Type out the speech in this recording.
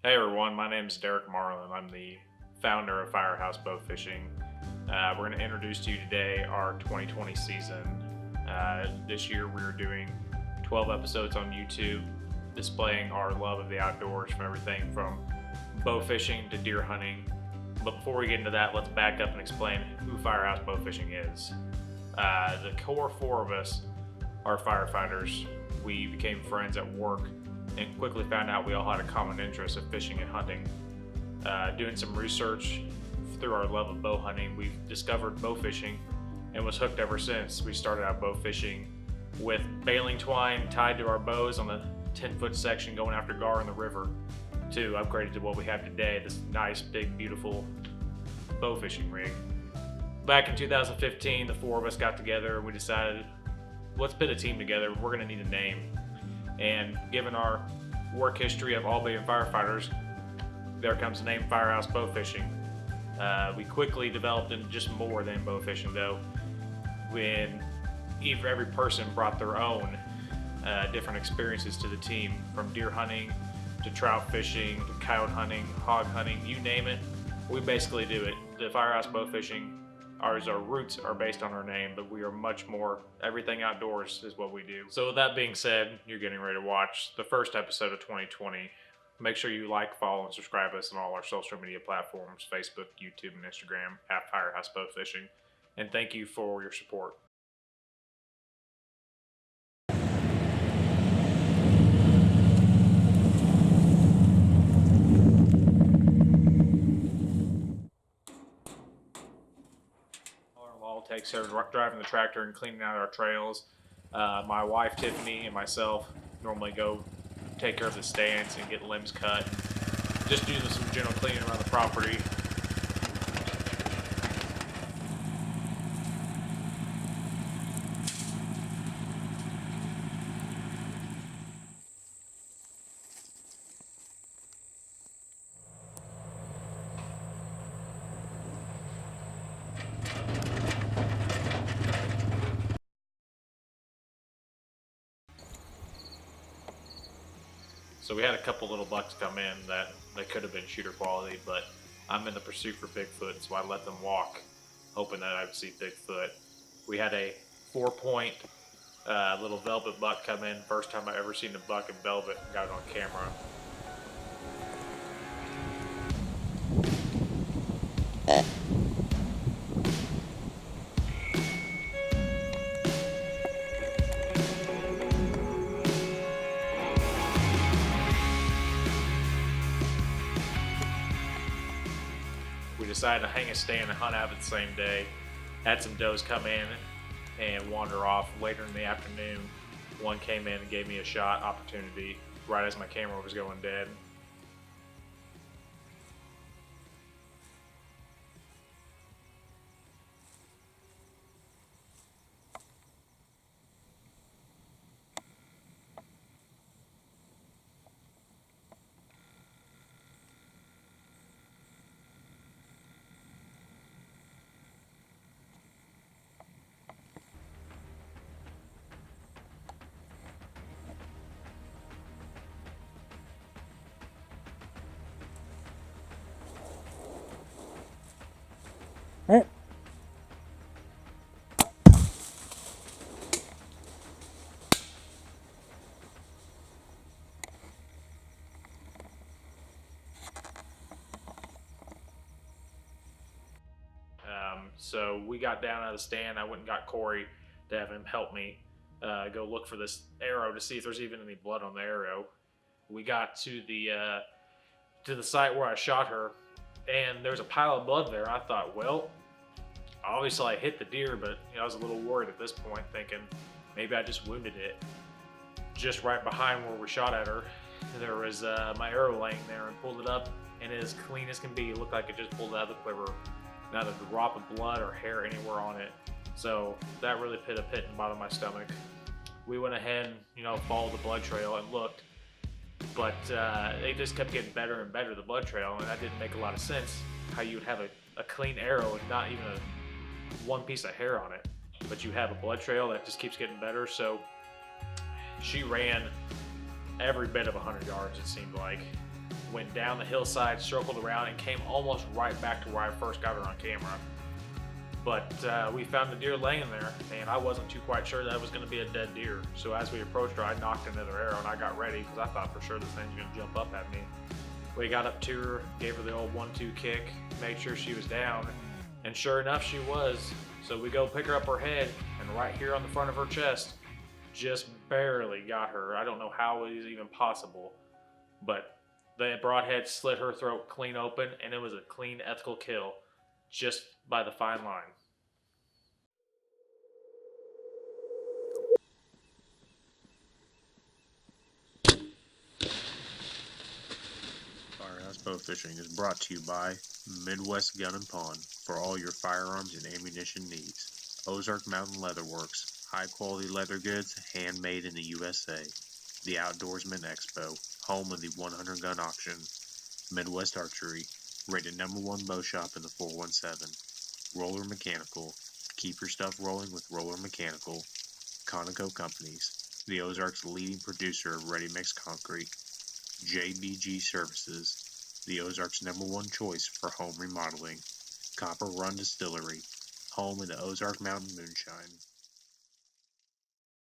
Hey everyone, my name is Derek Marlin. I'm the founder of Firehouse Bowfishing. We're going to introduce to you today our 2020 season. This year we're doing 12 episodes on YouTube displaying our love of the outdoors, from everything from bow fishing to deer hunting. But before we get into that, let's back up and explain who Firehouse Bowfishing is. The core four of us are firefighters. We became friends at work and quickly found out we all had a common interest of fishing and hunting. Doing some research through our love of bow hunting, we discovered bow fishing and was hooked ever since. We started out bow fishing with baling twine tied to our bows on the 10-foot section going after gar in the river, to upgrade to what we have today, this nice, big, beautiful bow fishing rig. Back in 2015, the four of us got together and we decided, let's put a team together. We're gonna need a name. And given our work history of all being firefighters, there comes the name Firehouse Bowfishing. We quickly developed into just more than bow fishing, though, when every person brought their own different experiences to the team, from deer hunting to trout fishing to coyote hunting, hog hunting, you name it, we basically do it. The Firehouse Bowfishing, our roots are based on our name, but we are much more. Everything outdoors is what we do. So with that being said, you're getting ready to watch the first episode of 2020. Make sure you like, follow, and subscribe us on all our social media platforms, Facebook, YouTube, and Instagram, at Firehouse Bowfishing. And thank you for your support. Takes care of driving the tractor and cleaning out our trails. My wife Tiffany and myself normally go take care of the stands and get limbs cut, and just do some general cleaning around the property. So we had a couple little bucks come in that they could have been shooter quality, but I'm in the pursuit for Bigfoot, so I let them walk, hoping that I would see Bigfoot. We had a 4-point little velvet buck come in, first time I ever seen a buck in velvet, and got it on camera. Decided to hang a stand and hunt out the same day. Had some does come in and wander off later in the afternoon. One came in and gave me a shot opportunity right as my camera was going dead. So we got down out of the stand. I went and got Corey to have him help me go look for this arrow to see if there's even any blood on the arrow. We got to the site where I shot her, and there was a pile of blood there. I thought, well, obviously I hit the deer, but I was a little worried at this point, thinking maybe I just wounded it. Just right behind where we shot at her, there was my arrow laying there, and pulled it up, and as clean as can be, it looked like it just pulled out of the quiver. Not a drop of blood or hair anywhere on it. So that really put a pit in the bottom of my stomach. We went ahead and followed the blood trail and looked, but it just kept getting better and better, the blood trail, and that didn't make a lot of sense. How you would have a clean arrow and not even one piece of hair on it, but you have a blood trail that just keeps getting better. So she ran every bit of 100 yards, it seemed like. went down the hillside, circled around, and came almost right back to where I first got her on camera. But we found the deer laying there, and I wasn't too quite sure that it was going to be a dead deer. So as we approached her, I nocked another arrow, and I got ready because I thought for sure this thing's going to jump up at me. We got up to her, gave her the old 1-2 kick, made sure she was down, and sure enough, she was. So we go pick her up her head, and right here on the front of her chest, just barely got her. I don't know how it is even possible, but the broadhead slit her throat clean open, and it was a clean, ethical kill just by the fine line. Firehouse Bowfishing is brought to you by Midwest Gun and Pawn for all your firearms and ammunition needs. Ozark Mountain Leather Works, high quality leather goods handmade in the USA. The Outdoorsman Expo, home of the 100 gun auction. Midwest Archery, rated #1 bow shop in the 417. Roller Mechanical, keep your stuff rolling with Roller Mechanical. Conoco Companies, the Ozarks' leading producer of ready-mix concrete. JBG Services, the Ozarks' #1 choice for home remodeling. Copper Run Distillery, home of the Ozark Mountain Moonshine.